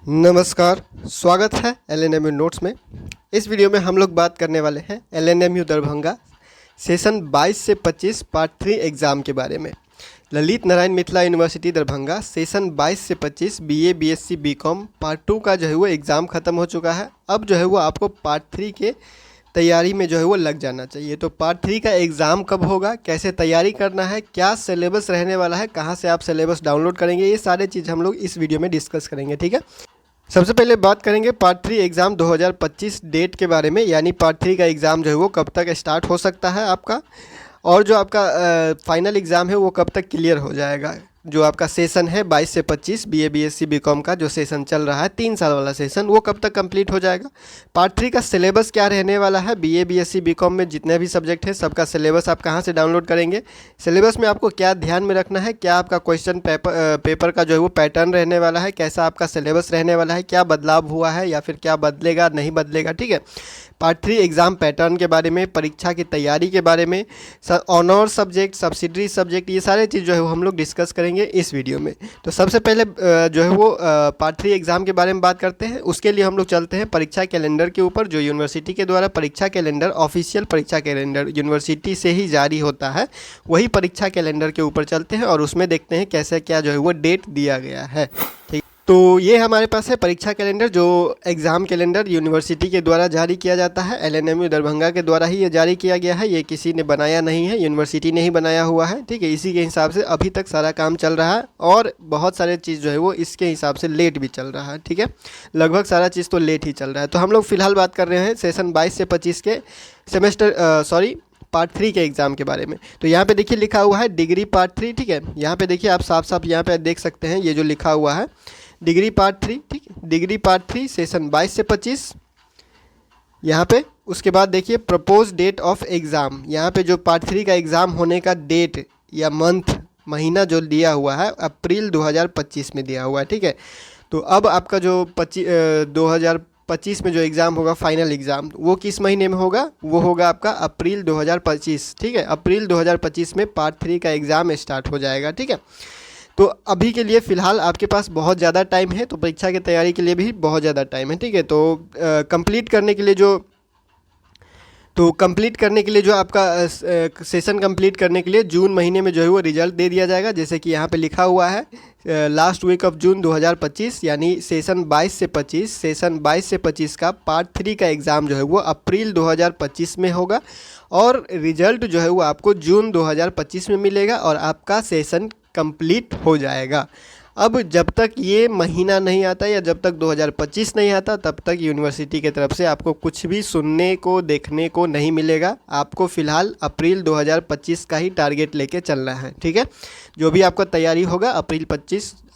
नमस्कार, स्वागत है एलएनएमयू नोट्स में। इस वीडियो में हम लोग बात करने वाले हैं एलएनएमयू दरभंगा सेशन 22 से 25 पार्ट 3 एग्ज़ाम के बारे में। ललित नारायण मिथिला यूनिवर्सिटी दरभंगा सेशन 22 से 25 बीए, बीएससी, बीकॉम पार्ट 2 का जो है वो एग्ज़ाम ख़त्म हो चुका है। अब जो है वो आपको पार्ट 3 के तैयारी में जो है वो लग जाना चाहिए। तो पार्ट 3 का एग्ज़ाम कब होगा, कैसे तैयारी करना है, क्या सिलेबस रहने वाला है, कहाँ से आप सिलेबस डाउनलोड करेंगे, ये सारे चीज़ हम लोग इस वीडियो में डिस्कस करेंगे। ठीक है, सबसे पहले बात करेंगे पार्ट 3 एग्ज़ाम 2025 डेट के बारे में, यानी पार्ट 3 का एग्ज़ाम जो है वो कब तक स्टार्ट हो सकता है आपका, और जो आपका फाइनल एग्ज़ाम है वो कब तक क्लियर हो जाएगा। जो आपका सेशन है 22 से 25 बीए, बीएससी, बीकॉम का जो सेशन चल रहा है 3 साल वाला सेशन, वो कब तक कंप्लीट हो जाएगा। पार्ट 3 का सिलेबस क्या रहने वाला है, बीए, बीएससी, बीकॉम में जितने भी सब्जेक्ट है सबका सिलेबस आप कहाँ से डाउनलोड करेंगे। सिलेबस में आपको क्या ध्यान में रखना है, क्या आपका क्वेश्चन पेपर का जो है वो पैटर्न रहने वाला है, कैसा आपका सिलेबस रहने वाला है, क्या बदलाव हुआ है या फिर क्या बदलेगा नहीं बदलेगा। ठीक है, पार्ट 3 एग्ज़ाम पैटर्न के बारे में, परीक्षा की तैयारी के बारे में, ऑनर सब्जेक्ट, सब्सिडरी सब्जेक्ट, ये सारे चीज़ जो है वो हम लोग डिस्कस करेंगे इस वीडियो में। तो सबसे पहले जो है वो पार्ट 3 एग्ज़ाम के बारे में बात करते हैं। उसके लिए हम लोग चलते हैं परीक्षा कैलेंडर के ऊपर। जो यूनिवर्सिटी के द्वारा परीक्षा कैलेंडर, ऑफिशियल परीक्षा कैलेंडर यूनिवर्सिटी से ही जारी होता है, वही परीक्षा कैलेंडर के ऊपर चलते हैं और उसमें देखते हैं कैसे क्या जो है वो डेट दिया गया है। ठीक, तो ये हमारे पास है परीक्षा कैलेंडर, जो एग्ज़ाम कैलेंडर यूनिवर्सिटी के द्वारा जारी किया जाता है। एलएनएमयू दरभंगा के द्वारा ही ये जारी किया गया है, ये किसी ने बनाया नहीं है, यूनिवर्सिटी ने ही बनाया हुआ है। ठीक है, इसी के हिसाब से अभी तक सारा काम चल रहा है और बहुत सारे चीज़ जो है वो इसके हिसाब से लेट भी चल रहा है। ठीक है, लगभग सारा चीज़ तो लेट ही चल रहा है। तो हम लोग फ़िलहाल बात कर रहे हैं सेशन 22 से 25 के पार्ट 3 के एग्ज़ाम के बारे में। तो यहाँ पे देखिए लिखा हुआ है डिग्री पार्ट 3। ठीक है, यहाँ पे देखिए आप साफ साफ यहाँ पे देख सकते हैं, ये जो लिखा हुआ है डिग्री पार्ट 3। ठीक है, डिग्री पार्ट 3 सेशन 22 से 25 यहाँ पे। उसके बाद देखिए प्रपोज डेट ऑफ एग्ज़ाम, यहाँ पे जो पार्ट 3 का एग्ज़ाम होने का डेट या मंथ, महीना जो दिया हुआ है अप्रैल 2025 में दिया हुआ है। ठीक है, तो अब आपका जो 2025 में जो एग्ज़ाम होगा फाइनल एग्ज़ाम, वो किस महीने में होगा, वो होगा आपका अप्रैल 2025। ठीक है, अप्रैल 2025 में पार्ट 3 का एग्ज़ाम स्टार्ट हो जाएगा। ठीक है, तो अभी के लिए फ़िलहाल आपके पास बहुत ज़्यादा टाइम है, तो परीक्षा की तैयारी के लिए भी बहुत ज़्यादा टाइम है। ठीक है, तो कंप्लीट करने के लिए जो आपका सेशन कंप्लीट करने के लिए जून महीने में जो है वो रिजल्ट दे दिया जाएगा। जैसे कि यहाँ पे लिखा हुआ है लास्ट वीक ऑफ जून 2025, यानी सेशन 22 से 25 का पार्ट 3 का एग्ज़ाम जो है वो अप्रैल 2025 में होगा और रिजल्ट जो है वो आपको जून 2025 में मिलेगा और आपका सेशन कंप्लीट हो जाएगा। अब जब तक ये महीना नहीं आता या जब तक 2025 नहीं आता, तब तक यूनिवर्सिटी की तरफ से आपको कुछ भी सुनने को, देखने को नहीं मिलेगा। आपको फ़िलहाल अप्रैल 2025 का ही टारगेट लेके चलना है। ठीक है, जो भी आपका तैयारी होगा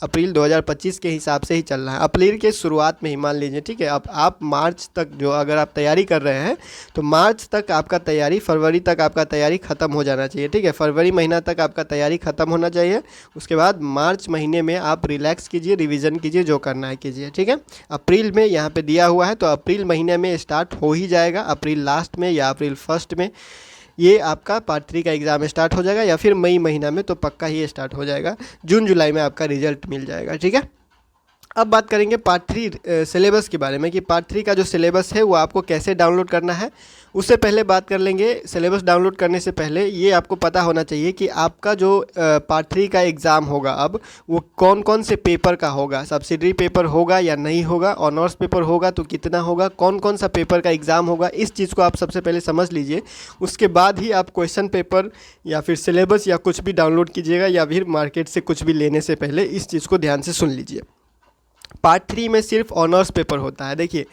अप्रैल 2025 के हिसाब से ही चलना है। अप्रैल के शुरुआत में ही मान लीजिए। ठीक है, अब आप मार्च तक जो अगर आप तैयारी कर रहे हैं तो मार्च तक आपका तैयारी, फरवरी तक आपका तैयारी ख़त्म हो जाना चाहिए। ठीक है, फरवरी महीना तक आपका तैयारी ख़त्म होना चाहिए। उसके बाद मार्च महीने में आप रिलैक्स कीजिए, रिवीजन कीजिए, जो करना है कीजिए। ठीक है, अप्रैल में यहाँ पे दिया हुआ है तो अप्रैल महीने में स्टार्ट हो ही जाएगा, अप्रैल लास्ट में या अप्रैल फर्स्ट में ये आपका पार्ट 3 का एग्ज़ाम स्टार्ट हो जाएगा, या फिर मई महीना में तो पक्का ही स्टार्ट हो जाएगा। जून जुलाई में आपका रिजल्ट मिल जाएगा। ठीक है, अब बात करेंगे पार्ट 3 सिलेबस के बारे में कि पार्ट 3 का जो सिलेबस है वो आपको कैसे डाउनलोड करना है। उससे पहले बात कर लेंगे, सिलेबस डाउनलोड करने से पहले ये आपको पता होना चाहिए कि आपका जो पार्ट 3 का एग्ज़ाम होगा अब वो कौन कौन से पेपर का होगा, सब्सिडरी पेपर होगा या नहीं होगा, ऑनर्स पेपर होगा तो कितना होगा, कौन कौन सा पेपर का एग्ज़ाम होगा, इस चीज़ को आप सबसे पहले समझ लीजिए। उसके बाद ही आप क्वेश्चन पेपर या फिर सिलेबस या कुछ भी डाउनलोड कीजिएगा, या फिर मार्केट से कुछ भी लेने से पहले इस चीज़ को ध्यान से सुन लीजिए। पार्ट 3 में सिर्फ ऑनर्स पेपर होता है। देखिए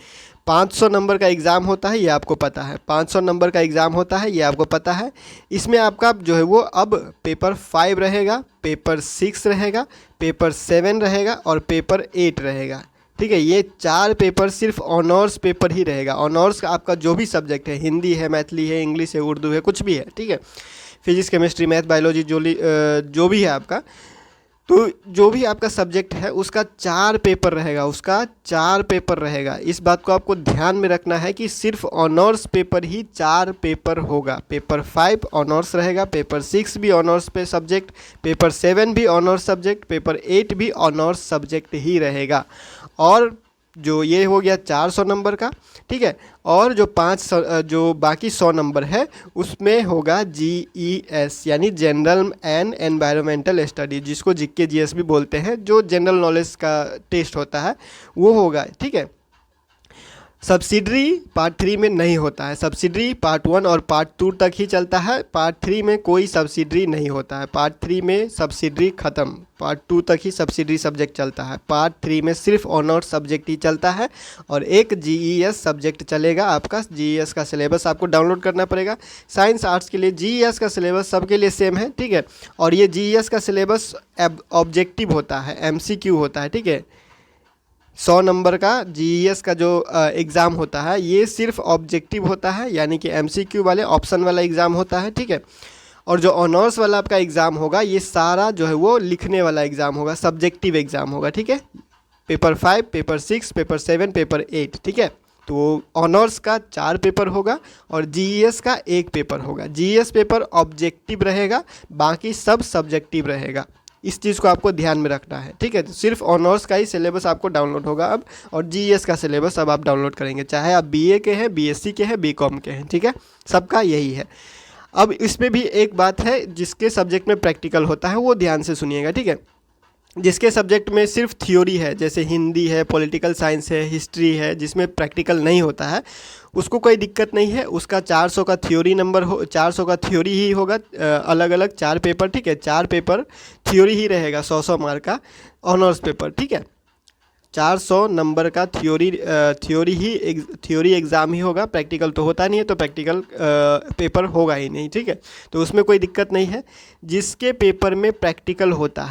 500 नंबर का एग्ज़ाम होता है, ये आपको पता है। 500 नंबर का एग्ज़ाम होता है, ये आपको पता है। इसमें आपका जो है वो अब पेपर 5 रहेगा, पेपर 6 रहेगा, पेपर 7 रहेगा और पेपर 8 रहेगा। ठीक है, ये 4 पेपर सिर्फ ऑनर्स पेपर ही रहेगा। ऑनर्स का आपका जो भी सब्जेक्ट है, हिंदी है, मैथिली है, इंग्लिश है, उर्दू है, कुछ भी है। ठीक है, फिजिक्स, केमिस्ट्री, मैथ, बायोलॉजी जो भी है आपका, तो जो भी आपका सब्जेक्ट है उसका 4 पेपर रहेगा, इस बात को आपको ध्यान में रखना है कि सिर्फ ऑनर्स पेपर ही 4 पेपर होगा। पेपर 5 ऑनर्स रहेगा, पेपर 6 भी ऑनर्स पे सब्जेक्ट, पेपर 7 भी ऑनर्स सब्जेक्ट, पेपर 8 भी ऑनर्स सब्जेक्ट ही रहेगा। और जो ये हो गया 400 नंबर का, ठीक है। और जो जो बाकी 100 नंबर है उसमें होगा GES यानी जनरल एंड एनवायरमेंटल स्टडी, जिसको जीके जीएस भी बोलते हैं, जो जनरल नॉलेज का टेस्ट होता है वो होगा, ठीक है। सब्सिडरी पार्ट 3 में नहीं होता है, सब्सिडरी पार्ट 1 और पार्ट 2 तक ही चलता है, पार्ट 3 में कोई सब्सिडरी नहीं होता है, पार्ट 3 में सब्सिडरी ख़त्म, पार्ट 2 तक ही सब्सिडरी सब्जेक्ट चलता है, पार्ट 3 में सिर्फ ऑनर्स सब्जेक्ट ही चलता है और एक GES सब्जेक्ट चलेगा आपका। GES का सिलेबस आपको डाउनलोड करना पड़ेगा। साइंस आर्ट्स के लिए GES का सिलेबस सबके लिए सेम है, ठीक है। और ये GES का सिलेबस ऑब्जेक्टिव होता है, MCQ होता है, ठीक है। 100 नंबर का GES का जो एग्ज़ाम होता है ये सिर्फ ऑब्जेक्टिव होता है, यानी कि MCQ वाले ऑप्शन वाला एग्ज़ाम होता है, ठीक है। और जो ऑनर्स वाला आपका एग्ज़ाम होगा ये सारा जो है वो लिखने वाला एग्ज़ाम होगा, सब्जेक्टिव एग्ज़ाम होगा, ठीक है। पेपर 5, पेपर 6, पेपर 7, पेपर 8, ठीक है। तो ऑनर्स का 4 पेपर होगा और GES का 1 पेपर होगा। GES पेपर ऑब्जेक्टिव रहेगा, बाकी सब सब्जेक्टिव रहेगा। इस चीज़ को आपको ध्यान में रखना है, ठीक है। तो सिर्फ ऑनर्स का ही सिलेबस आपको डाउनलोड होगा अब, और GES का सिलेबस अब आप डाउनलोड करेंगे, चाहे आप BA के हैं, BSc के हैं, BCom के हैं, ठीक है। सबका यही है। अब इसमें भी एक बात है, जिसके सब्जेक्ट में प्रैक्टिकल होता है वो ध्यान से सुनिएगा, ठीक है। जिसके सब्जेक्ट में सिर्फ थ्योरी है, जैसे हिंदी है, पॉलिटिकल साइंस है, हिस्ट्री है, जिसमें प्रैक्टिकल नहीं होता है, उसको कोई दिक्कत नहीं है। उसका 400 का थ्योरी नंबर 400 का थ्योरी ही होगा, अलग अलग 4 पेपर, ठीक है। 4 पेपर थ्योरी ही रहेगा, 100 मार्क का ऑनर्स पेपर, ठीक है। 400 नंबर का थ्योरी एग्ज़ाम ही होगा, प्रैक्टिकल तो होता नहीं है, तो प्रैक्टिकल पेपर होगा ही नहीं, ठीक है। तो उसमें कोई दिक्कत नहीं है। जिसके पेपर में प्रैक्टिकल होता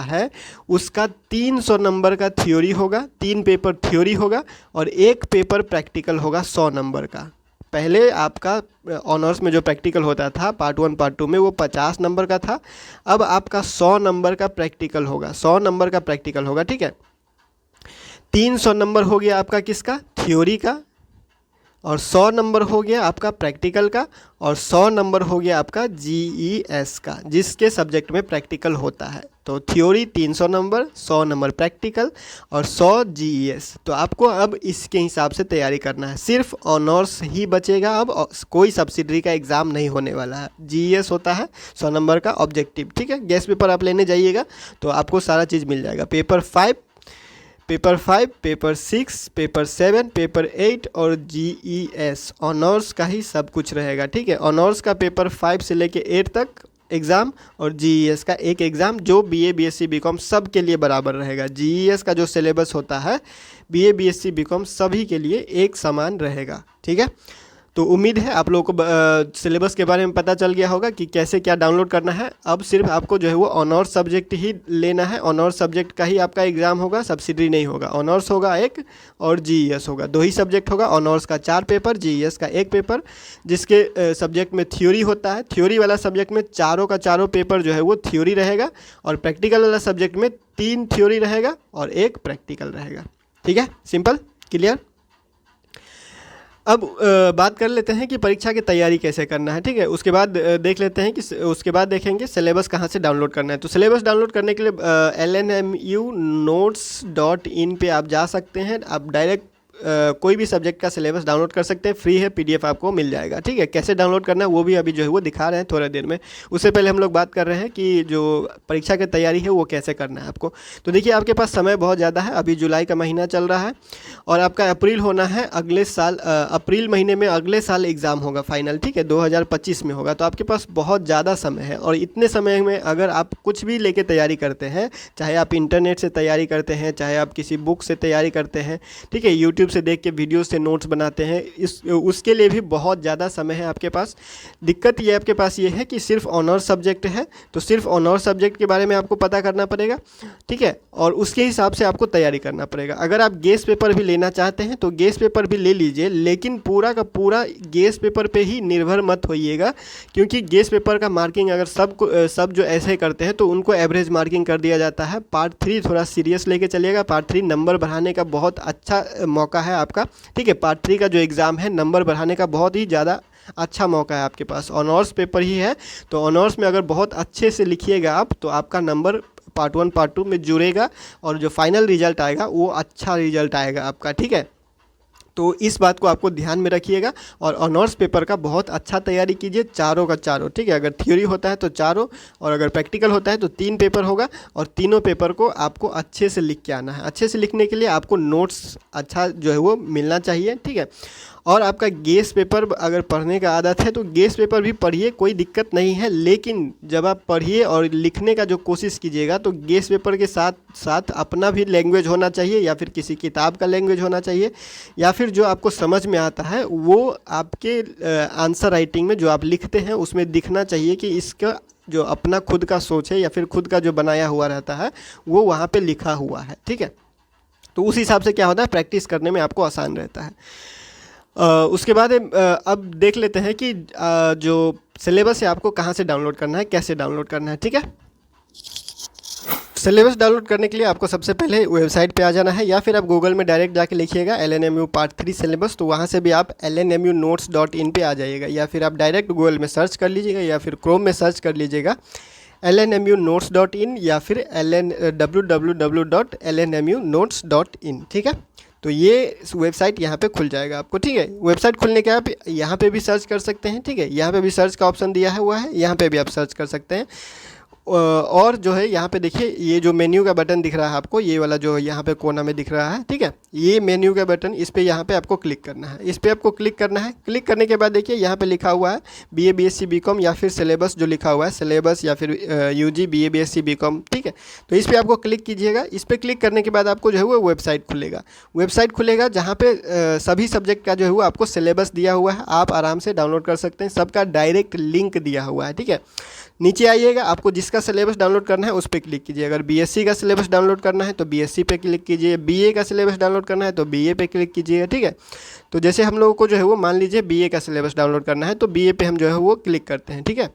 है उसका 300 नंबर का थ्योरी होगा, 3 पेपर थ्योरी होगा और 1 पेपर प्रैक्टिकल होगा 100 नंबर का। पहले आपका ऑनर्स में जो प्रैक्टिकल होता था पार्ट 1 पार्ट 2 में वो 50 नंबर का था, अब आपका 100 नंबर का प्रैक्टिकल होगा, 100 नंबर का प्रैक्टिकल होगा, ठीक है। 300 नंबर हो गया आपका किसका, थ्योरी का, और 100 नंबर हो गया आपका प्रैक्टिकल का, और 100 नंबर हो गया आपका GES का, जिसके सब्जेक्ट में प्रैक्टिकल होता है। तो थ्योरी 300 नंबर, 100 नंबर प्रैक्टिकल और 100 GES। तो आपको अब इसके हिसाब से तैयारी करना है, सिर्फ ऑनर्स ही बचेगा अब, कोई सब्सिडरी का एग्ज़ाम नहीं होने वाला है। GES होता है 100 नंबर का ऑब्जेक्टिव, ठीक है। गेस्ट पेपर आप लेने जाइएगा तो आपको सारा चीज़ मिल जाएगा। पेपर 5, पेपर 6, पेपर 7, पेपर 8 और GES ऑनर्स का ही सब कुछ रहेगा, ठीक है। ऑनर्स का पेपर 5 से लेके 8 तक एग्ज़ाम और GES का 1 एग्ज़ाम, जो BA BSc BCom सब के लिए बराबर रहेगा। GES का जो सिलेबस होता है BA BSc BCom सभी के लिए एक समान रहेगा, ठीक है। तो उम्मीद है आप लोगों को सिलेबस के बारे में पता चल गया होगा कि कैसे क्या डाउनलोड करना है। अब सिर्फ आपको जो है वो ऑनर्स सब्जेक्ट ही लेना है, ऑनर्स सब्जेक्ट का ही आपका एग्ज़ाम होगा, सब्सिडरी नहीं होगा। ऑनर्स होगा 1 और GES होगा, 2 ही सब्जेक्ट होगा। ऑनर्स का 4 पेपर, GES का 1 पेपर, जिसके सब्जेक्ट में थ्योरी होता है। थ्योरी वाला सब्जेक्ट में चारों का चारों पेपर जो है वो थ्योरी रहेगा, और प्रैक्टिकल वाला सब्जेक्ट में 3 थ्योरी रहेगा और 1 प्रैक्टिकल रहेगा, ठीक है। Simple, clear. अब बात कर लेते हैं कि परीक्षा की तैयारी कैसे करना है, ठीक है। उसके बाद देख लेते हैं कि उसके बाद देखेंगे सिलेबस कहाँ से डाउनलोड करना है। तो सिलेबस डाउनलोड करने के लिए lnmunotes.in पे आप जा सकते हैं। आप डायरेक्ट कोई भी सब्जेक्ट का सिलेबस डाउनलोड कर सकते हैं, फ्री है, PDF आपको मिल जाएगा, ठीक है। कैसे डाउनलोड करना है वो भी अभी जो है वो दिखा रहे हैं थोड़ा देर में। उससे पहले हम लोग बात कर रहे हैं कि जो परीक्षा की तैयारी है वो कैसे करना है आपको। तो देखिए, आपके पास समय बहुत ज़्यादा है, अभी जुलाई का महीना चल रहा है और आपका अप्रैल होना है अगले साल, अप्रैल महीने में अगले साल एग्ज़ाम होगा फाइनल, ठीक है, 2025 में होगा। तो आपके पास बहुत ज़्यादा समय है, और इतने समय में अगर आप कुछ भी लेके तैयारी करते हैं, चाहे आप इंटरनेट से तैयारी करते हैं, चाहे आप किसी बुक से तैयारी करते हैं, ठीक है, यूट्यूब से देख के वीडियो से नोट्स बनाते हैं, उसके लिए भी बहुत ज़्यादा समय है आपके पास। दिक्कत ये आपके पास ये है कि सिर्फ ऑनर्स सब्जेक्ट है, तो सिर्फ ऑनर्स सब्जेक्ट के बारे में आपको पता करना पड़ेगा, ठीक है, और उसके हिसाब से आपको तैयारी करना पड़ेगा। अगर आप गेस्ट पेपर भी लेना चाहते हैं तो गेस्ट पेपर भी ले लीजिए, लेकिन पूरा का पूरा गेस्ट पेपर पे ही निर्भर मत होइएगा, क्योंकि गेस्ट पेपर का मार्किंग अगर सब जो ऐसे करते हैं तो उनको एवरेज मार्किंग कर दिया जाता है। पार्ट 3 थोड़ा सीरियस लेके चलिएगा, पार्ट 3 नंबर बढ़ाने का बहुत अच्छा मौका है आपका, ठीक है। पार्ट 3 का जो एग्ज़ाम है नंबर बढ़ाने का बहुत ही ज़्यादा अच्छा मौका है आपके पास। ऑनर्स पेपर ही है, तो ऑनर्स में अगर बहुत अच्छे से लिखिएगा आप तो आपका नंबर पार्ट 1 पार्ट 2 में जुड़ेगा और जो फाइनल रिजल्ट आएगा वो अच्छा रिजल्ट आएगा आपका, ठीक है। तो इस बात को आपको ध्यान में रखिएगा और ऑनर्स पेपर का बहुत अच्छा तैयारी कीजिए, चारों का चारों, ठीक है। अगर थ्योरी होता है तो चारों, और अगर प्रैक्टिकल होता है तो 3 पेपर होगा, और तीनों पेपर को आपको अच्छे से लिख के आना है। अच्छे से लिखने के लिए आपको नोट्स अच्छा जो है वो मिलना चाहिए, ठीक है। और आपका गेस पेपर अगर पढ़ने का आदत है तो गेस पेपर भी पढ़िए, कोई दिक्कत नहीं है, लेकिन जब आप पढ़िए और लिखने का जो कोशिश कीजिएगा तो गेस पेपर के साथ साथ अपना भी लैंग्वेज होना चाहिए, या फिर किसी किताब का लैंग्वेज होना चाहिए, या फिर जो आपको समझ में आता है वो आपके आंसर राइटिंग में जो आप लिखते हैं उसमें दिखना चाहिए कि इसका जो अपना खुद का सोच है या फिर खुद का जो बनाया हुआ रहता है वो वहाँ पे लिखा हुआ है, ठीक है। तो उस हिसाब से क्या होता है, प्रैक्टिस करने में आपको आसान रहता है। उसके बाद अब देख लेते हैं कि जो सिलेबस है आपको कहाँ से डाउनलोड करना है, कैसे डाउनलोड करना है, ठीक है। सिलेबस डाउनलोड करने के लिए आपको सबसे पहले वेबसाइट पे आ जाना है, या फिर आप गूगल में डायरेक्ट जाके लिखिएगा LNMU पार्ट 3 सिलेबस, तो वहाँ से भी आप lnmunotes.in पे आ जाइएगा, या फिर आप डायरेक्ट गूगल में सर्च कर लीजिएगा या फिर क्रोम में सर्च कर लीजिएगा lnmunotes.in या फिर www.lnmunotes.in, ठीक है। तो ये वेबसाइट यहाँ पे खुल जाएगा आपको, ठीक है। वेबसाइट खुलने के आप यहाँ पे भी सर्च कर सकते हैं, ठीक है। यहाँ पे भी सर्च का ऑप्शन दिया हुआ है, यहाँ पे भी आप सर्च कर सकते हैं। और जो है यहाँ पे देखिए ये जो मेन्यू का बटन दिख रहा है आपको, ये वाला जो यहाँ पे कोना में दिख रहा है, ठीक है, ये मेन्यू का बटन, इस पे यहाँ पे आपको क्लिक करना है। इस पे आपको क्लिक करना है। क्लिक करने के बाद देखिए यहाँ पे लिखा हुआ है BA BSc BCom, या फिर सिलेबस जो लिखा हुआ है सिलेबस, या फिर UG BA BSc BCom, ठीक है। तो इस पर आपको क्लिक कीजिएगा। इस पर क्लिक करने के बाद आपको जो है वो वेबसाइट खुलेगा जहाँ पे सभी सब्जेक्ट का जो है वो आपको सिलेबस दिया हुआ है, आप आराम से डाउनलोड कर सकते हैं, सबका डायरेक्ट लिंक दिया हुआ है, ठीक है। नीचे आइएगा, आपको जिसका सिलेबस डाउनलोड करना है उस पर क्लिक कीजिए। अगर BSc का सिलेबस डाउनलोड करना है तो BSc पे क्लिक कीजिए, BA का सिलेबस डाउनलोड करना है तो BA पे क्लिक कीजिएगा, ठीक है। तो जैसे हम लोगों को जो है वो मान लीजिए BA का सिलेबस डाउनलोड करना है तो BA पे हम जो है वो क्लिक करते हैं, ठीक है।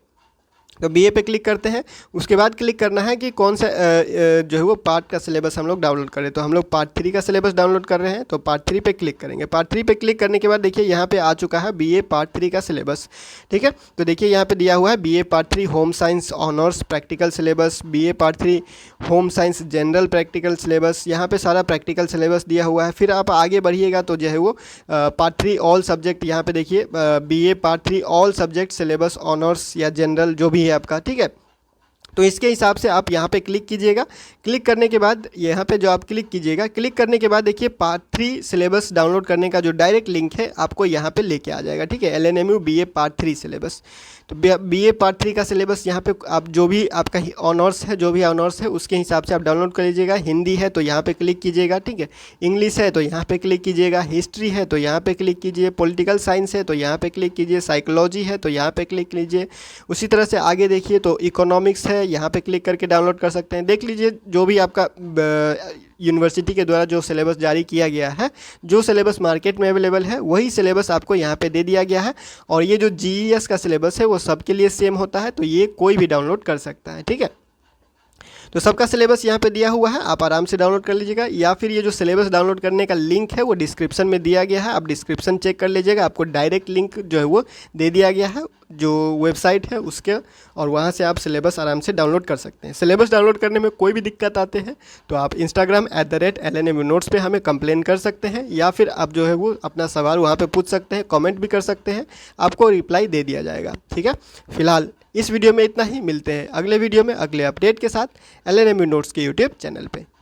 तो BA पे क्लिक करते हैं। उसके बाद क्लिक करना है कि कौन सा जो है वो पार्ट का सिलेबस हम लोग डाउनलोड करें। तो हम लोग पार्ट 3 का सिलेबस डाउनलोड कर रहे हैं, तो पार्ट 3 पे क्लिक करेंगे। पार्ट 3 पे क्लिक करने के बाद देखिए यहाँ पे आ चुका है BA पार्ट 3 का सिलेबस, ठीक है। तो देखिए यहाँ पे दिया हुआ है BA part 3 home science honours practical syllabus, BA part 3 home science general practical syllabus, यहाँ पे सारा प्रैक्टिकल सिलेबस दिया हुआ है। फिर आप आगे बढ़िएगा तो जो है वो पार्ट 3 ऑल सब्जेक्ट, यहाँ पे देखिए BA part 3 all subject syllabus honours या जनरल जो भी है आपका, ठीक है। तो इसके हिसाब से आप यहाँ पे क्लिक कीजिएगा। क्लिक करने के बाद यहाँ पे जो आप क्लिक कीजिएगा, क्लिक करने के बाद देखिए पार्ट 3 सिलेबस डाउनलोड करने का जो डायरेक्ट लिंक है आपको यहाँ पे लेके आ जाएगा, ठीक है। LNMU BA part 3 syllabus. तो BA पार्ट 3 का सिलेबस यहाँ पे आप जो भी आपका ऑनर्स है, जो भी ऑनर्स है उसके हिसाब से आप डाउनलोड कर लीजिएगा। हिंदी है तो यहाँ पे क्लिक कीजिएगा, ठीक है। इंग्लिश है तो यहाँ पे क्लिक कीजिएगा, हिस्ट्री है तो यहाँ पे क्लिक कीजिए, पॉलिटिकल साइंस है तो यहाँ पे क्लिक कीजिए, साइकोलॉजी है तो यहाँ पे क्लिक कीजिए। उसी तरह से आगे देखिए तो इकोनॉमिक्स है, यहाँ पे क्लिक करके डाउनलोड कर सकते हैं। देख लीजिए जो भी आपका यूनिवर्सिटी के द्वारा जो सिलेबस जारी किया गया है, जो सिलेबस मार्केट में अवेलेबल है वही सिलेबस आपको यहाँ पे दे दिया गया है। और ये जो GES का सिलेबस है वो सबके लिए सेम होता है, तो ये कोई भी डाउनलोड कर सकता है, ठीक है। तो सबका सिलेबस यहाँ पे दिया हुआ है, आप आराम से डाउनलोड कर लीजिएगा, या फिर ये जो सिलेबस डाउनलोड करने का लिंक है वो डिस्क्रिप्शन में दिया गया है, आप डिस्क्रिप्शन चेक कर लीजिएगा। आपको डायरेक्ट लिंक जो है वो दे दिया गया है जो वेबसाइट है उसके, और वहाँ से आप सिलेबस आराम से डाउनलोड कर सकते हैं। सिलेबस डाउनलोड करने में कोई भी दिक्कत आते हैं तो आप Instagram @LNMU Notes पे हमें कंप्लेन कर सकते हैं, या फिर आप जो है वो अपना सवाल वहाँ पे पूछ सकते हैं, कमेंट भी कर सकते हैं, आपको रिप्लाई दे दिया जाएगा, ठीक है। फिलहाल इस वीडियो में इतना ही, मिलते हैं अगले वीडियो में अगले अपडेट के साथ LNMU Notes के YouTube चैनल पे।